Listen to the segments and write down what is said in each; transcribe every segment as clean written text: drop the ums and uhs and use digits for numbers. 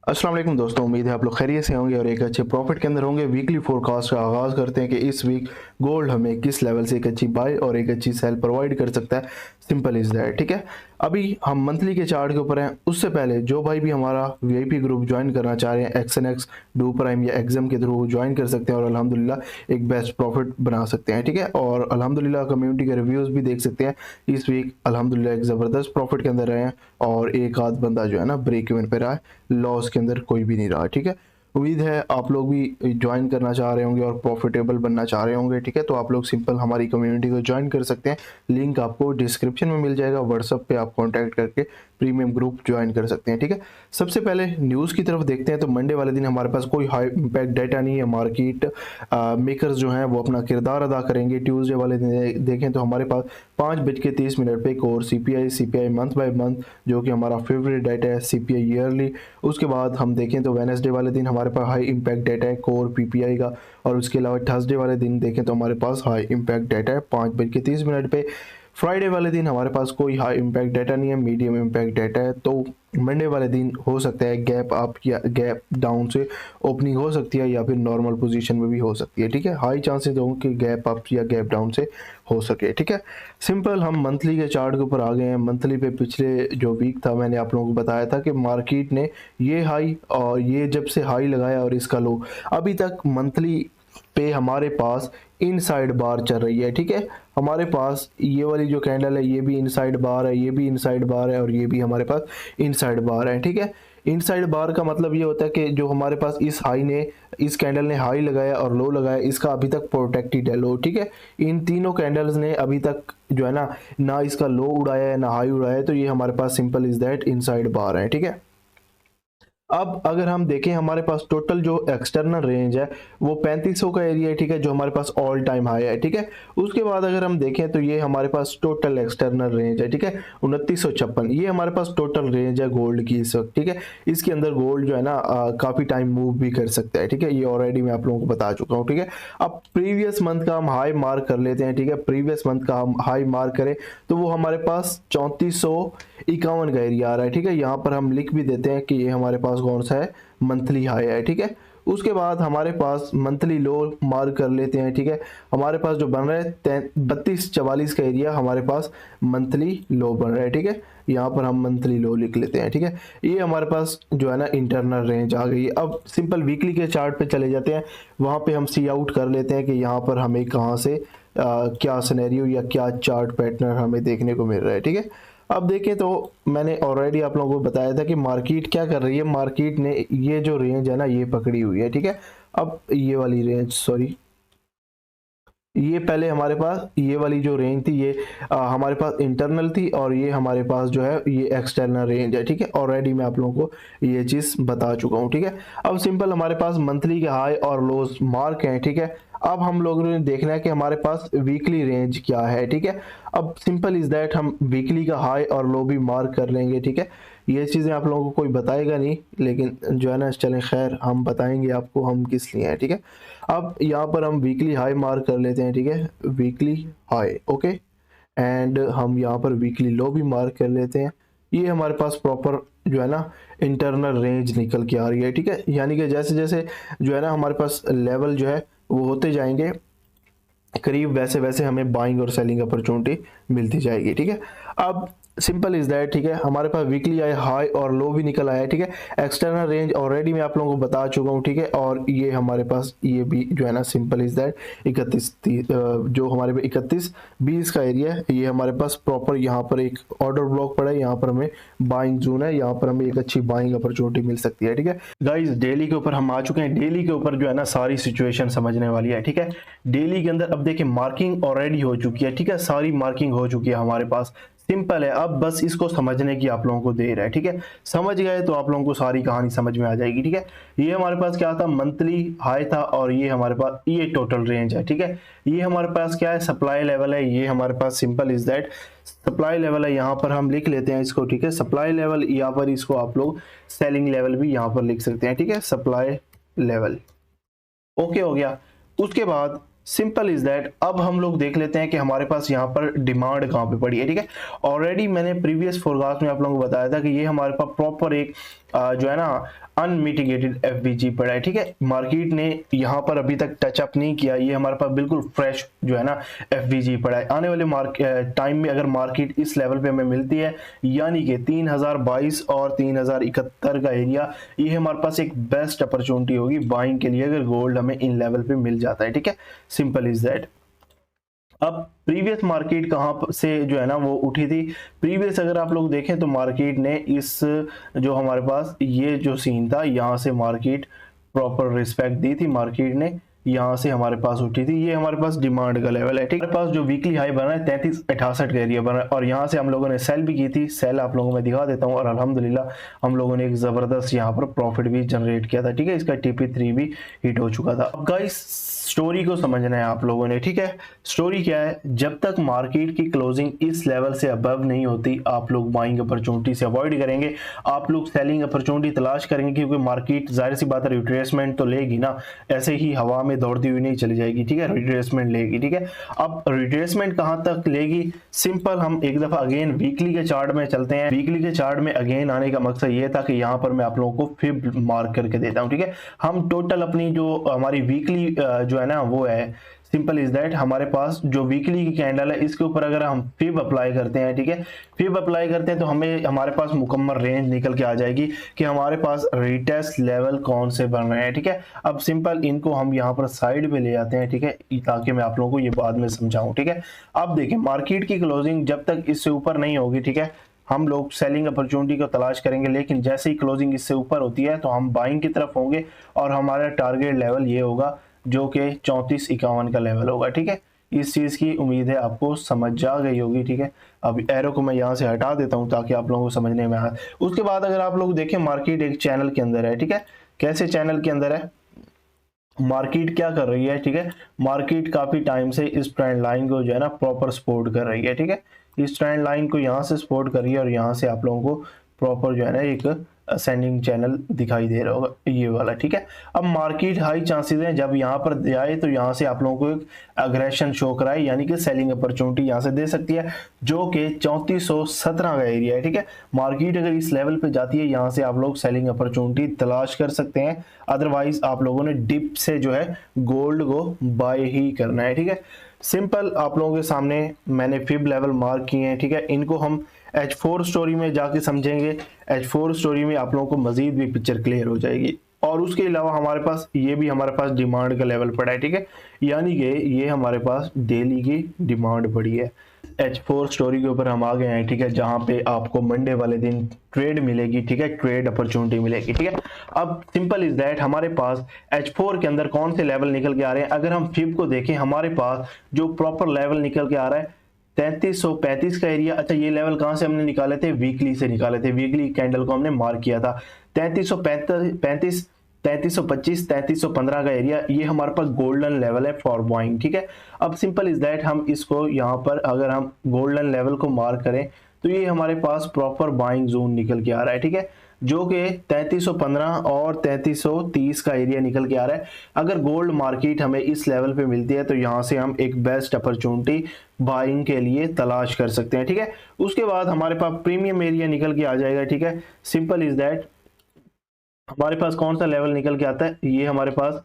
अस्सलाम वालेकुम दोस्तों, उम्मीद है आप लोग खैरियत से होंगे और एक अच्छे प्रॉफिट के अंदर होंगे। वीकली फोरकास्ट का आगाज़ करते हैं कि इस वीक गोल्ड हमें किस लेवल से एक अच्छी बाय और एक अच्छी सेल प्रोवाइड कर सकता है। Simple is that. ठीक है, अभी हम मंथली के चार्ट के ऊपर हैं। उससे पहले जो भाई भी हमारा वीआईपी ग्रुप ज्वाइन करना चाह रहे हैं, एक्सएनएक्स, डू प्राइम या एग्जाम के थ्रू ज्वाइन कर सकते हैं और अल्हम्दुलिल्लाह एक बेस्ट प्रॉफिट बना सकते हैं। ठीक है, और अल्हम्दुलिल्लाह कम्युनिटी के रिव्यूज़ भी देख सकते हैं। इस वीक अल्हम्दुलिल्लाह एक ज़बरदस्त प्रॉफिट के अंदर रहे हैं और एक आध बंदा जो है ना ब्रेक इवन पे रहा है, लॉस के अंदर कोई भी नहीं रहा। ठीक है, उम्मीद है आप लोग भी ज्वाइन करना चाह रहे होंगे और प्रॉफिटेबल बनना चाह रहे होंगे। ठीक है, तो आप लोग सिंपल हमारी कम्युनिटी को ज्वाइन कर सकते हैं। लिंक आपको डिस्क्रिप्शन में मिल जाएगा। व्हाट्सएप पे आप कांटेक्ट करके प्रीमियम ग्रुप ज्वाइन कर सकते हैं। ठीक है, सबसे पहले न्यूज़ की तरफ देखते हैं। तो मंडे वाले दिन हमारे पास कोई हाई इम्पैक्ट डाटा नहीं है। मार्केट मेकर्स जो हैं वो अपना किरदार अदा करेंगे। ट्यूसडे वाले दिन देखें तो हमारे पास 5:30 पे एक और सीपीआई मंथ बाय मंथ, जो कि हमारा फेवरेट डाटा है, सीपीआई ईयरली। उसके बाद हम देखें तो वेडनेसडे वाले दिन हमारे पास हाई इम्पैक्ट डाटा है कोर पीपीआई का। और उसके अलावा थर्सडे वाले दिन देखें तो हमारे पास हाई इम्पैक्ट डाटा है 5:30 पे। फ्राइडे वाले दिन हमारे पास कोई हाई इम्पैक्ट डाटा नहीं है, मीडियम इम्पैक्ट डाटा है। तो मंडे वाले दिन हो सकता है गैप अप या गैप डाउन से ओपनिंग हो सकती है या फिर नॉर्मल पोजीशन में भी हो सकती है। ठीक है, हाई चांसेस हों कि गैप अप या गैप डाउन से हो सके। ठीक है, सिंपल हम मंथली के चार्ट के ऊपर आ गए हैं। मंथली पे पिछले जो वीक था मैंने आप लोगों को बताया था कि मार्केट ने ये हाई और ये जब से हाई लगाया और इसका लो, अभी तक मंथली पे हमारे पास इनसाइड बार चल रही है। ठीक है, हमारे पास ये वाली जो कैंडल है ये भी इनसाइड बार है, ये भी इनसाइड बार है और ये भी हमारे पास इनसाइड बार है। ठीक है, इनसाइड बार का मतलब ये होता है कि जो हमारे पास इस हाई ने, इस कैंडल ने हाई लगाया और लो लगाया, इसका अभी तक प्रोटेक्टेड है लो। ठीक है, इन तीनों कैंडल्स ने अभी तक जो है ना इसका लो उड़ाया है ना हाई उड़ाया है, तो ये हमारे पास सिंपल इज दैट इनसाइड बार है। ठीक है, अब अगर हम देखें हमारे पास टोटल जो एक्सटर्नल रेंज है वो 3500 का एरिया है। ठीक है, जो हमारे पास ऑल टाइम हाई है। ठीक है, उसके बाद अगर हम देखें तो ये हमारे पास टोटल एक्सटर्नल रेंज है। ठीक है, 2956 ये हमारे पास टोटल रेंज है गोल्ड की इस वक्त। ठीक है, इसके अंदर गोल्ड जो है ना काफ़ी टाइम मूव भी कर सकता है। ठीक है, ये ऑलरेडी मैं आप लोगों को बता चुका हूँ। ठीक है, अब प्रीवियस मंथ का हम हाई मार्क कर लेते हैं। ठीक है, प्रीवियस मंथ का हम हाई मार्क करें तो वो हमारे पास 3451 का एरिया आ रहा है। ठीक है, यहाँ पर हम लिख भी देते हैं कि ये हमारे पास कौन सा है, मंथली हाई है। ठीक है, उसके बाद हमारे पास मंथली लो मार्क कर लेते हैं। ठीक है, हमारे पास जो बन रहा है 3244 का एरिया हमारे पास मंथली लो बन रहा है। ठीक है, यहाँ पर हम मंथली लो लिख लेते हैं। ठीक है, ये हमारे पास जो है ना इंटरनल रेंज आ गई है। अब सिंपल वीकली के चार्ट पे चले जाते हैं, वहाँ पे हम सी आउट कर लेते हैं कि यहाँ पर हमें कहाँ से क्या सिनेरियो या क्या चार्ट पैटर्न हमें देखने को मिल रहा है। ठीक है, अब देखें तो मैंने ऑलरेडी आप लोगों को बताया था कि मार्केट क्या कर रही है। मार्केट ने ये जो रेंज है ना ये पकड़ी हुई है। ठीक है, अब ये वाली रेंज, सॉरी, ये पहले हमारे पास ये वाली जो रेंज थी ये हमारे पास इंटरनल थी और ये हमारे पास जो है ये एक्सटर्नल रेंज है। ठीक है, ऑलरेडी मैं आप लोगों को ये चीज़ बता चुका हूँ। ठीक है, अब सिंपल हमारे पास मंथली के हाई और लोज मार्क हैं। ठीक है, अब हम लोगों ने देखना है कि हमारे पास वीकली रेंज क्या है। ठीक है, अब सिंपल इज़ दैट हम वीकली का हाई और लो भी मार्क कर लेंगे। ठीक है, ये चीज़ें आप लोगों को कोई बताएगा नहीं, लेकिन जो है ना चलें खैर हम बताएंगे आपको हम किस लिए हैं। ठीक है, अब यहाँ पर हम वीकली हाई मार्क कर लेते हैं। ठीक है, वीकली हाई, ओके, एंड हम यहाँ पर वीकली लो भी मार्क कर लेते हैं। ये हमारे पास प्रॉपर जो है ना इंटरनल रेंज निकल के आ रही है। ठीक है, यानी कि जैसे जैसे जो है ना हमारे पास लेवल जो है वो होते जाएंगे करीब, वैसे वैसे हमें बाइंग और सेलिंग अपॉर्चुनिटी मिलती जाएगी। ठीक है, अब सिंपल इज दैट। ठीक है, हमारे पास वीकली हाई और लो भी निकल आया है। ठीक है, एक्सटर्नल रेंज ऑलरेडी मैं आप लोगों को बता चुका हूँ। ठीक है, और ये हमारे पास ये भी जो है ना सिंपल इज दैट 31 जो हमारे पे 3120 का एरिया है, ये हमारे पास प्रॉपर यहाँ पर एक ऑर्डर ब्लॉक पड़ा है। यहाँ पर हमें बाइंग जोन है, यहाँ पर हमें एक अच्छी बाइंग अपॉर्चुनिटी मिल सकती है। ठीक है गाइज, डेली के ऊपर हम आ चुके हैं। डेली के ऊपर जो है ना सारी सिचुएशन समझने वाली है। ठीक है, डेली के अंदर अब देखिए मार्किंग ऑलरेडी हो चुकी है। ठीक है, सारी मार्किंग हो चुकी है हमारे पास, सिंपल है। अब बस इसको समझने की आप लोगों को देर है। ठीक है, समझ गए तो आप लोगों को सारी कहानी समझ में आ जाएगी। ठीक है, ये हमारे पास क्या था, मंथली हाई था और ये हमारे पास ये टोटल रेंज है। ठीक है, ये हमारे पास क्या है, सप्लाई लेवल है। ये हमारे पास simple is that supply level है। यहाँ पर हम लिख लेते हैं इसको। ठीक है, सप्लाई लेवल, यहाँ पर इसको आप लोग सेलिंग लेवल भी यहाँ पर लिख सकते हैं। ठीक है, सप्लाई लेवल ओके हो गया। उसके बाद सिंपल इज दैट अब हम लोग देख लेते हैं कि हमारे पास यहाँ पर डिमांड कहाँ पे पड़ी है। ठीक है, ऑलरेडी मैंने प्रीवियस फोरकास्ट में आप लोगों को बताया था कि ये हमारे पास प्रॉपर एक जो है ना अनमिटिगेटेड एफवीजी पड़ा है, ठीक है। मार्केट ने यहाँ पर अभी तक टचअप नहीं किया, ये हमारे पास बिल्कुल फ्रेश जो है ना एफवीजी पड़ा है। आने वाले टाइम में अगर मार्केट इस लेवल पे हमें मिलती है, यानी कि 3022 और 3071 का एरिया, ये हमारे पास एक बेस्ट अपॉर्चुनिटी होगी बाइंग के लिए अगर गोल्ड हमें इन लेवल पे मिल जाता है, ठीक है। Simple is that. अब प्रीवियस मार्केट कहाँ से जो है ना वो उठी थी, प्रीवियस अगर आप लोग देखें तो मार्केट ने इस जो हमारे पास ये जो सीन था, यहाँ से मार्केट प्रॉपर रिस्पेक्ट दी थी, मार्केट ने यहाँ से हमारे पास उठी थी, ये हमारे पास डिमांड का लेवल है, ठीक है। हमारे पास जो वीकली हाई बना है 3368 का एरिया बना है, और यहाँ से हम लोगों ने सेल भी की थी, सेल आप लोगों को मैं दिखा देता हूँ, और अल्हम्दुलिल्लाह हम लोगों ने एक जबरदस्त यहाँ पर प्रॉफिट भी जनरेट किया था, ठीक है। इसका TP3 भी हिट हो चुका था। अब गाइस स्टोरी को समझना है आप लोगों ने, ठीक है। स्टोरी क्या है, जब तक मार्केट की क्लोजिंग इस लेवल से अबव नहीं होती, आप लोग बाइंग अपॉर्चुनिटी से अवॉइड करेंगे, आप लोग सेलिंग अपॉर्चुनिटी तलाश करेंगे, क्योंकि मार्केट जाहिर सी बात है रिट्रेसमेंट तो लेगी ना, ऐसे ही हवा में दौड़ती हुई नहीं चली जाएगी, ठीक है। रिट्रेसमेंट लेगी, ठीक है। अब रिट्रेसमेंट कहां तक लेगी, सिंपल हम एक दफा अगेन वीकली के चार्ट में चलते हैं। वीकली के चार्ट में अगेन आने का मकसद ये था कि यहाँ पर मैं आप लोगों को फिब मार्क करके देता हूँ, ठीक है। हम टोटल अपनी जो हमारी वीकली जो है ना वो है, सिंपल इज दैट, हमारे पास जो वीकली की कैंडल है इसके ऊपर अगर हम फिब अप्लाई करते हैं, ठीक है, फिब अप्लाई करते हैं तो हमें हमारे पास मुकम्मल रेंज निकल के आ जाएगी कि हमारे पास रिटेस्ट लेवल कौन से बन रहे हैं, ठीक है। अब सिंपल इनको हम यहाँ पर साइड पे ले जाते हैं, ठीक है, ताकि मैं आप लोगों को ये बाद में समझाऊं, ठीक है। अब देखिए मार्केट की क्लोजिंग जब तक इससे ऊपर नहीं होगी, ठीक है, हम लोग सेलिंग अपॉर्चुनिटी को तलाश करेंगे, लेकिन जैसे ही क्लोजिंग इससे ऊपर होती है तो हम बाइंग की तरफ होंगे, और हमारा टारगेट लेवल ये होगा जो कि 3451 का लेवल होगा, ठीक है। इस चीज़ की उम्मीद है आपको समझ जा गई होगी, ठीक है। अब एरो को मैं यहाँ से हटा देता हूँ ताकि आप लोगों को समझने में आए। उसके बाद अगर आप लोग देखें मार्केट एक चैनल के अंदर है, ठीक है। कैसे चैनल के अंदर है, मार्केट क्या कर रही है, ठीक है, मार्केट काफी टाइम से इस ट्रेंड लाइन को जो है ना प्रॉपर सपोर्ट कर रही है, ठीक है। इस ट्रेंड लाइन को यहाँ से सपोर्ट कर रही है, और यहाँ से आप लोगों को प्रॉपर जो है ना एक असेंडिंग चैनल दिखाई दे रहा होगा, ये वाला, ठीक है। अब मार्केट हाई चांसेस हैं जब यहाँ पर जाए तो यहाँ से आप लोगों को एक अग्रेशन शो कराए, यानी कि सेलिंग अपॉर्चुनिटी यहाँ से दे सकती है, जो कि 3417 का एरिया है, ठीक है। मार्केट अगर इस लेवल पे जाती है, यहाँ से आप लोग सेलिंग अपॉर्चुनिटी तलाश कर सकते हैं, अदरवाइज आप लोगों ने डिप से जो है गोल्ड को बाय ही करना है, ठीक है। सिंपल आप लोगों के सामने मैंने फिब लेवल मार्क किए हैं, ठीक है। इनको हम H4 स्टोरी में जाके समझेंगे, H4 स्टोरी में आप लोगों को मजीद भी पिक्चर क्लियर हो जाएगी। और उसके अलावा हमारे पास ये भी हमारे पास डिमांड का लेवल पड़ा है, ठीक है, यानी कि ये हमारे पास डेली की डिमांड पड़ी है। H4 स्टोरी के ऊपर हम आ गए हैं, ठीक है, जहां पे आपको मंडे वाले दिन ट्रेड मिलेगी, ठीक है, ट्रेड अपॉर्चुनिटी मिलेगी, ठीक है। अब सिंपल इज दैट, हमारे पास H4 के अंदर कौन से लेवल निकल के आ रहे हैं, अगर हम फिब को देखें, हमारे पास जो प्रॉपर लेवल निकल के आ रहा है 3335 का एरिया। अच्छा, ये लेवल कहां से हमने निकाले थे, वीकली से निकाले थे, वीकली कैंडल को हमने मार्क किया था। 3335, 3325, 3315 का एरिया, ये हमारे पास गोल्डन लेवल है फॉर बाइंग, ठीक है। अब सिंपल इज दैट, हम इसको यहाँ पर अगर हम गोल्डन लेवल को मार्क करें तो ये हमारे पास प्रॉपर बाइंग जोन निकल के आ रहा है, ठीक है, जो कि 3315 और 3330 का एरिया निकल के आ रहा है। अगर गोल्ड मार्केट हमें इस लेवल पे मिलती है तो यहाँ से हम एक बेस्ट अपॉर्चुनिटी बाइंग के लिए तलाश कर सकते हैं, ठीक है। उसके बाद हमारे पास प्रीमियम एरिया निकल के आ जाएगा, ठीक है। सिंपल इज दैट, हमारे पास कौन सा लेवल निकल के आता है, ये हमारे पास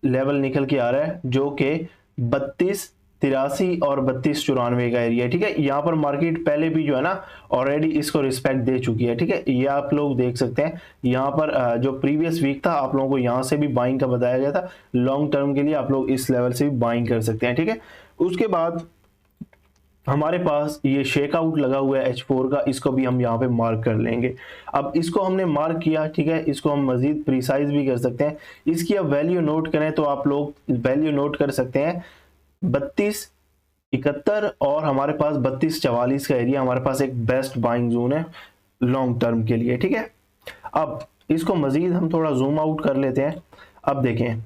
लेवल निकल के आ रहा है जो कि 3283 और 3294 का एरिया है, ठीक है। यहाँ पर मार्केट पहले भी जो है ना ऑलरेडी इसको रिस्पेक्ट दे चुकी है, ठीक है, ये आप लोग देख सकते हैं। यहाँ पर जो प्रीवियस वीक था आप लोगों को यहाँ से भी बाइंग का बताया गया था, लॉन्ग टर्म के लिए आप लोग इस लेवल से भी बाइंग कर सकते हैं, ठीक है। उसके बाद हमारे पास ये शेक आउट लगा हुआ है H4 का, इसको भी हम यहाँ पे मार्क कर लेंगे। अब इसको हमने मार्क किया, ठीक है, इसको हम मजीद प्रिसाइज भी कर सकते हैं। इसकी अब वैल्यू नोट करें तो आप लोग वैल्यू नोट कर सकते हैं 3271, और हमारे पास 3244 का एरिया हमारे पास एक बेस्ट बाइंग जोन है लॉन्ग टर्म के लिए, ठीक है। अब इसको मजीद हम थोड़ा जूम आउट कर लेते हैं। अब देखें,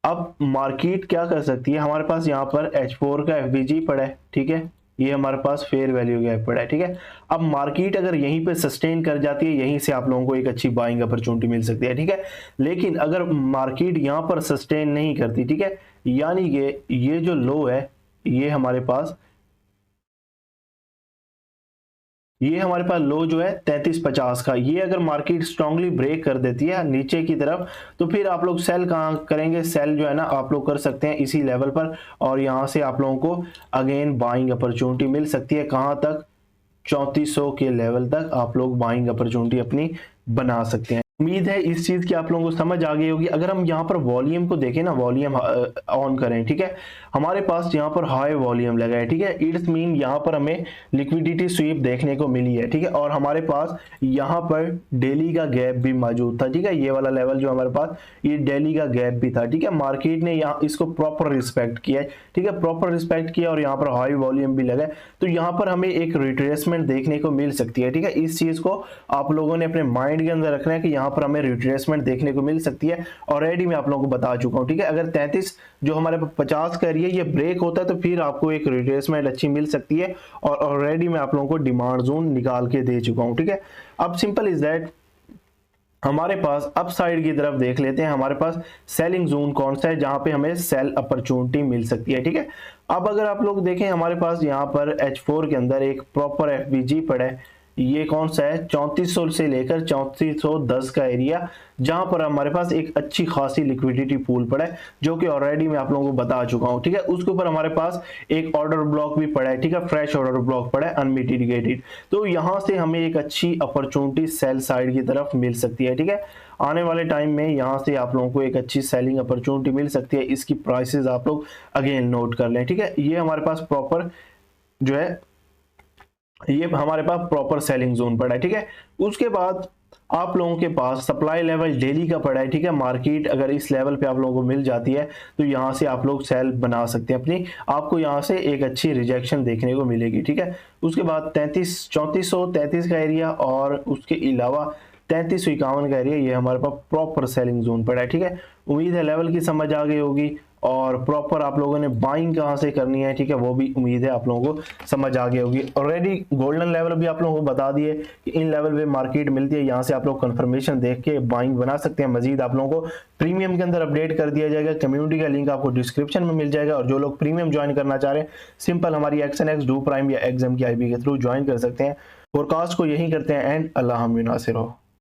अब मार्केट क्या कर सकती है, हमारे पास यहाँ पर H4 का FBG पड़ा है, ठीक है, ये हमारे पास फेयर वैल्यू गैप पड़ा है, ठीक है। अब मार्केट अगर यहीं पे सस्टेन कर जाती है, यहीं से आप लोगों को एक अच्छी बाइंग अपॉर्चुनिटी मिल सकती है, ठीक है। लेकिन अगर मार्केट यहाँ पर सस्टेन नहीं करती, ठीक है, यानी कि ये जो लो है ये हमारे पास ये हमारे पास लो जो है 33.50 का, ये अगर मार्केट स्ट्रांगली ब्रेक कर देती है नीचे की तरफ तो फिर आप लोग सेल कहाँ करेंगे, सेल जो है ना आप लोग कर सकते हैं इसी लेवल पर, और यहाँ से आप लोगों को अगेन बाइंग अपॉर्चुनिटी मिल सकती है। कहाँ तक? 3400 के लेवल तक आप लोग बाइंग अपॉर्चुनिटी अपनी बना सकते हैं। उम्मीद है इस चीज की आप लोगों को समझ आ गई होगी। अगर हम यहाँ पर वॉल्यूम को देखें ना, वॉल्यूम ऑन करें, ठीक है, हमारे पास यहाँ पर हाई वॉल्यूम लगा है, ठीक है, इट्स मीन यहाँ पर हमें लिक्विडिटी स्वीप देखने को मिली है, ठीक है, और हमारे पास यहाँ पर डेली का गैप भी मौजूद था, ठीक है, ये वाला लेवल जो हमारे पास ये डेली का गैप भी था, ठीक है, मार्केट ने यहाँ इसको प्रॉपर रिस्पेक्ट किया है, ठीक है, प्रॉपर रिस्पेक्ट किया और यहाँ पर हाई वॉल्यूम भी लगा है, तो यहाँ पर हमें एक रिट्रेसमेंट देखने को मिल सकती है, ठीक है। इस चीज को आप लोगों ने अपने माइंड के अंदर रखना है कि यहाँ पर हमें रिट्रेसमेंट देखने को मिल सकती है। ऑलरेडी मैं आप लोगों को बता चुका हूँ, ठीक है, अगर 33 जो हमारे 50 का एरिया ये ब्रेक होता है तो फिर आपको एक रिट्रेसमेंट अच्छी मिल सकती है, और ऑलरेडी मैं आप लोगों को डिमांड जोन निकाल के दे चुका हूँ, ठीक है। अब सिंपल इज दैट हमारे पास अप साइड की तरफ देख लेते हैं, हमारे पास सेलिंग जोन कौन सा है जहां पे हमें सेल अपॉर्चुनिटी मिल सकती है, ठीक है। अब अगर आप लोग देखें हमारे पास यहाँ पर H4 के अंदर एक प्रॉपर FVG पड़ा है, ये कौन सा है? 3400 से लेकर 3410 का एरिया, जहां पर हमारे पास एक अच्छी खासी लिक्विडिटी पूल पड़ा है, जो कि ऑलरेडी मैं आप लोगों को बता चुका हूं, ठीक है। उसके ऊपर हमारे पास एक ऑर्डर ब्लॉक भी पड़ा है, ठीक है, फ्रेश ऑर्डर ब्लॉक पड़ा है अनमिटिगेटेड, तो यहां से हमें एक अच्छी अपॉर्चुनिटी सेल साइड की तरफ मिल सकती है, ठीक है। आने वाले टाइम में यहां से आप लोगों को एक अच्छी सेलिंग अपॉर्चुनिटी मिल सकती है। इसकी प्राइसेस आप लोग अगेन नोट कर लें, ठीक है। ये हमारे पास प्रॉपर जो है ये हमारे पास प्रॉपर सेलिंग जोन पड़ा है, ठीक है। उसके बाद आप लोगों के पास सप्लाई लेवल डेली का पड़ा है, ठीक है। मार्केट अगर इस लेवल पे आप लोगों को मिल जाती है तो यहां से आप लोग सेल बना सकते हैं अपनी, आपको यहां से एक अच्छी रिजेक्शन देखने को मिलेगी, ठीक है। उसके बाद 3433 का एरिया और उसके अलावा 3351 का एरिया, ये हमारे पास प्रॉपर सेलिंग जोन पड़ा है, ठीक है। उम्मीद है लेवल की समझ आ गई होगी, और प्रॉपर आप लोगों ने बाइंग कहां से करनी है, ठीक है, वो भी उम्मीद है आप लोगों को समझ आ गई होगी। ऑलरेडी गोल्डन लेवल भी आप लोगों को बता दिए कि इन लेवल पे मार्केट मिलती है, यहां से आप लोग कंफर्मेशन देख के बाइंग बना सकते हैं। मजीद आप लोगों को प्रीमियम के अंदर अपडेट कर दिया जाएगा, कम्युनिटी का लिंक आपको डिस्क्रिप्शन में मिल जाएगा, और जो लोग प्रीमियम ज्वाइन करना चाह रहे हैं सिंपल हमारी XNX डू प्राइम या एग्जाम की IB के थ्रू ज्वाइन कर सकते हैं। फोरकास्ट को यही करते हैं एंड अल्लाह हम नासिर हो।